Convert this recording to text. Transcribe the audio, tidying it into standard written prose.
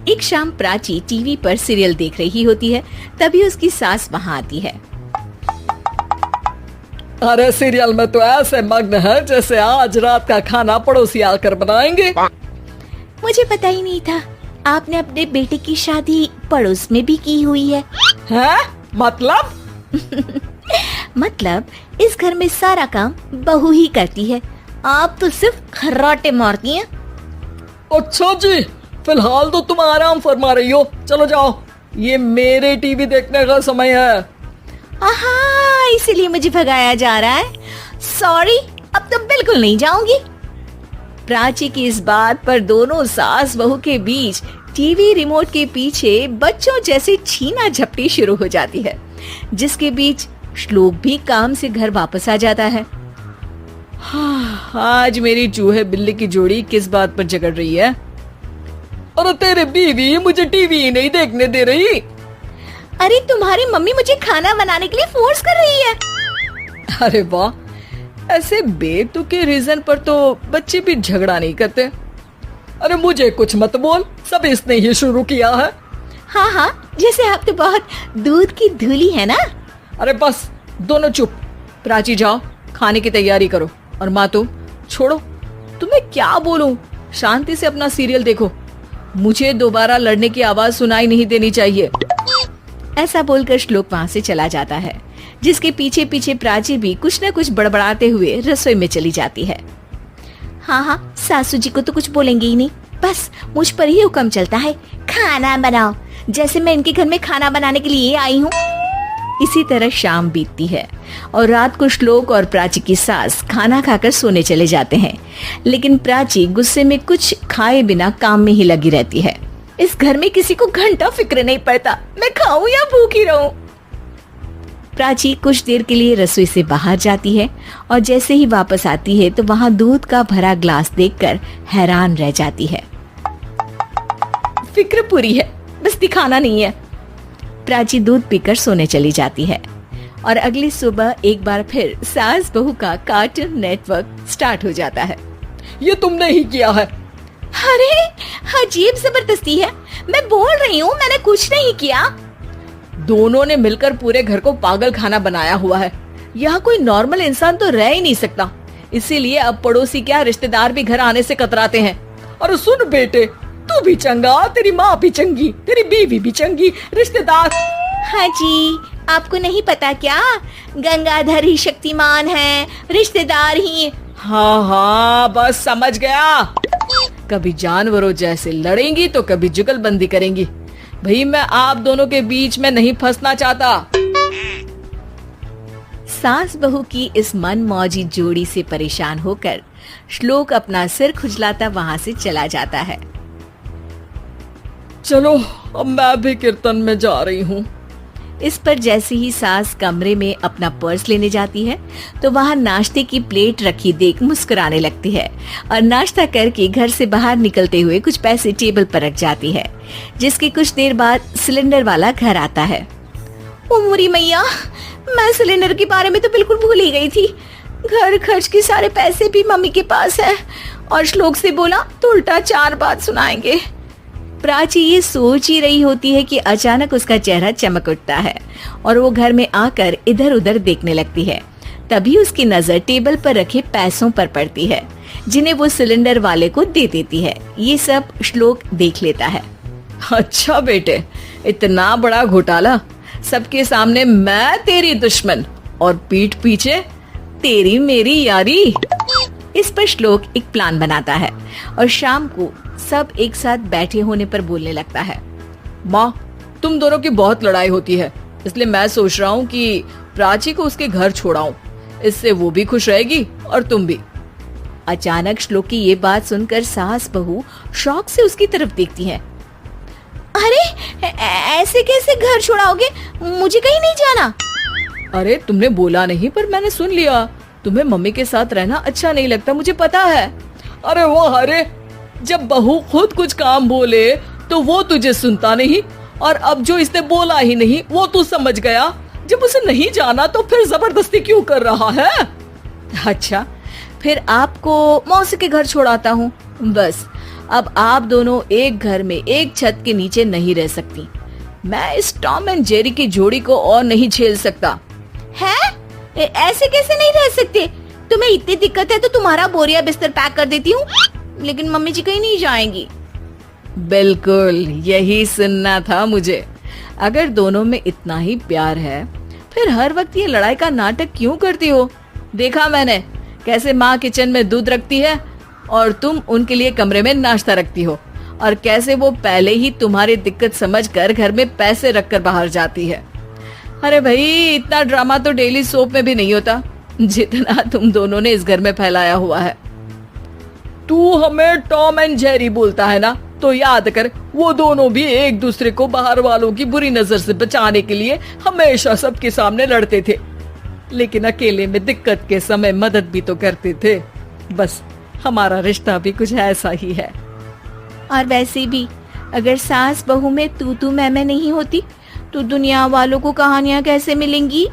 एक शाम प्राची टीवी पर सीरियल देख रही होती है। तभी उसकी सास वहाँ आती है। अरे सीरियल में तो ऐसे मग्न है जैसे आज रात का खाना पड़ोसी आकर बनाएंगे। मुझे पता ही नहीं था आपने अपने बेटे की शादी पड़ोस में भी की हुई है। हैं? मतलब? मतलब इस घर में सारा काम बहू ही करती है, आप तो सिर्फ खर्राटे मारती हैं। अच्छा जी, फिलहाल तो तुम आराम फरमा रही हो, चलो जाओ, ये मेरे टीवी देखने का समय है। आहा, इसीलिए मुझे भगाया जा रहा है। सॉरी, अब तो बिल्कुल नहीं जाऊंगी। प्राची की इस बात पर दोनों सास बहू के बीच टीवी रिमोट के पीछे बच्चों जैसे छीना झपटी शुरू हो जाती है, जिसके बीच श्लोक भी काम से घर वापस आ जाता है। आज मेरी चूहे बिल्ली की जोड़ी किस बात पर झगड़ रही है? अरे तेरे बीवी मुझे टीवी ही नहीं देखने दे रही। अरे तुम्हारी मम्मी मुझे खाना बनाने के लिए फोर्स कर रही है। अरे वाह, ऐसे बेतुके रीजन पर तो बच्चे भी झगड़ा नहीं करते। अरे मुझे कुछ मत बोल, सब इसने ही शुरू किया है। हाँ हाँ, जैसे आप तो बहुत दूध की धूली है ना। अरे बस, दोनों चुप। प्राची जाओ, खाने की तैयारी करो। और माँ तुम छोड़ो, तुम्हें क्या बोलूं, शांति से अपना सीरियल देखो, मुझे दोबारा लड़ने की आवाज सुनाई नहीं देनी चाहिए। ऐसा बोलकर श्लोक वहाँ से चला जाता है, जिसके पीछे पीछे प्राची भी कुछ न कुछ बड़बड़ाते हुए रसोई में चली जाती है। हाँ हाँ, सासू जी को तो कुछ बोलेंगे ही नहीं, बस मुझ पर ही हुक्म चलता है, खाना बनाओ, जैसे मैं इनके घर में खाना बनाने के लिए आई हूँ। इसी तरह शाम बीतती है और रात को श्लोक और प्राची की सास खाना खाकर सोने चले जाते हैं, लेकिन प्राची गुस्से में कुछ खाए बिना काम में ही लगी रहती है। इस घर में किसी को घंटा फिक्र नहीं पड़ता, मैं खाऊं या भूखी रहूं। प्राची कुछ देर के लिए रसोई से बाहर जाती है और जैसे ही वापस आती है तो वहाँ दूध का भरा ग्लास देखकर हैरान रह जाती है। फिक्र पूरी है, बस दिखाना नहीं है। प्राची दूध पीकर सोने चली जाती है और अगली सुबह एक बार फिर सास बहू का कार्टून नेटवर्क स्टार्ट हो जाता है। ये तुमने ही किया है। अरे अजीब जबरदस्ती है, मैं बोल रही हूँ मैंने कुछ नहीं किया। दोनों ने मिलकर पूरे घर को पागल खाना बनाया हुआ है। यहाँ कोई नॉर्मल इंसान तो रह ही नहीं सकता, इसीलिए अब पड़ोसी क्या रिश्तेदार भी घर आने से कतराते हैं। और सुन बेटे, तू भी चंगा, तेरी माँ भी चंगी, तेरी बीवी भी चंगी, रिश्तेदार। हाँ जी, आपको नहीं पता क्या, गंगाधर ही शक्तिमान है, रिश्तेदार ही। हाँ हाँ, बस समझ गया। कभी जानवरों जैसे लड़ेंगी तो कभी जुगलबंदी करेंगी। भाई मैं आप दोनों के बीच में नहीं फंसना चाहता। सास बहू की इस मनमौजी जोड़ी से परेशान होकर श्लोक अपना सिर खुजलाता वहाँ से चला जाता है। चलो अब मैं भी कीर्तन में जा रही हूँ। इस पर जैसे ही सास कमरे में अपना पर्स लेने जाती है तो वहाँ नाश्ते की प्लेट रखी देख मुस्कुराने लगती है और नाश्ता करके घर से बाहर निकलते हुए कुछ पैसे टेबल पर रख जाती है, जिसके कुछ देर बाद सिलेंडर वाला घर आता है। ओ मोरी मैया, मैं सिलेंडर के बारे में तो बिल्कुल भूल ही गई थी। घर खर्च के सारे पैसे भी मम्मी के पास है और श्लोक से बोला तो उल्टा 4 बात सुनाएंगे। प्राची ये सोच ही रही होती है कि अचानक उसका चेहरा चमक उठता है और वो घर में आकर इधर उधर देखने लगती है। तभी उसकी नजर टेबल पर रखे पैसों पर पड़ती है, जिन्हें वो सिलेंडर वाले को दे देती है। ये सब श्लोक देख लेता है। अच्छा बेटे, इतना बड़ा घोटाला, सबके सामने मैं तेरी दुश्मन और पीठ पीछे तेरी मेरी यारी। इस पर श्लोक एक प्लान बनाता है और शाम को सब एक साथ बैठे होने पर बोलने लगता है। माँ, तुम दोनों की बहुत लड़ाई होती है, इसलिए मैं सोच रहा हूँ कि प्राची को उसके घर छोड़ाऊं, इससे वो भी खुश रहेगी और तुम भी। अचानक श्लोक की ये बात सुनकर सास बहू शौक से उसकी तरफ देखती है। अरे ऐसे कैसे घर छोड़ाओगे, मुझे कहीं नहीं जाना। अरे तुमने बोला नहीं पर मैंने सुन लिया, तुम्हें मम्मी के साथ रहना अच्छा नहीं लगता, मुझे पता है। अरे वाह, अरे जब बहू खुद कुछ काम बोले तो वो तुझे सुनता नहीं, और अब जो इसने बोला ही नहीं वो तू समझ गया। जब उसे नहीं जाना तो फिर जबरदस्ती क्यों कर रहा है? अच्छा, फिर आपको मौसी के घर छोड़ाता हूँ, बस अब आप दोनों एक घर में एक छत के नीचे नहीं रह सकती। मैं इस टॉम एंड जेरी की जोड़ी को और नहीं झेल सकता। है? ऐसे कैसे नहीं रह सकते? तुम्हें इतनी दिक्कत है तो तुम्हारा बोरिया बिस्तर पैक कर देती हूँ, लेकिन मम्मी जी कहीं नहीं जाएंगी। बिल्कुल यही सुनना था मुझे। अगर दोनों में इतना ही प्यार है फिर हर वक्त ये लड़ाई का नाटक क्यों करती हो? देखा मैंने कैसे माँ किचन में दूध रखती है और तुम उनके लिए कमरे में नाश्ता रखती हो, और कैसे वो पहले ही तुम्हारी दिक्कत समझकर घर में पैसे रखकर बाहर जाती है। अरे भाई, इतना ड्रामा तो डेली सोप में भी नहीं होता जितना तुम दोनों ने इस घर में फैलाया हुआ है। तू हमें टॉम एंड जेरी बोलता है ना, तो याद कर वो दोनों भी एक दूसरे को बाहर वालों की बुरी नजर से बचाने के लिए हमेशा सबके सामने लड़ते थे, लेकिन अकेले में दिक्कत के समय मदद भी तो करते थे। बस हमारा रिश्ता भी कुछ ऐसा ही है। और वैसे भी अगर सास बहू में तू मैं नहीं होती तो दुनिया वालों को कहानियां कैसे मिलेंगी?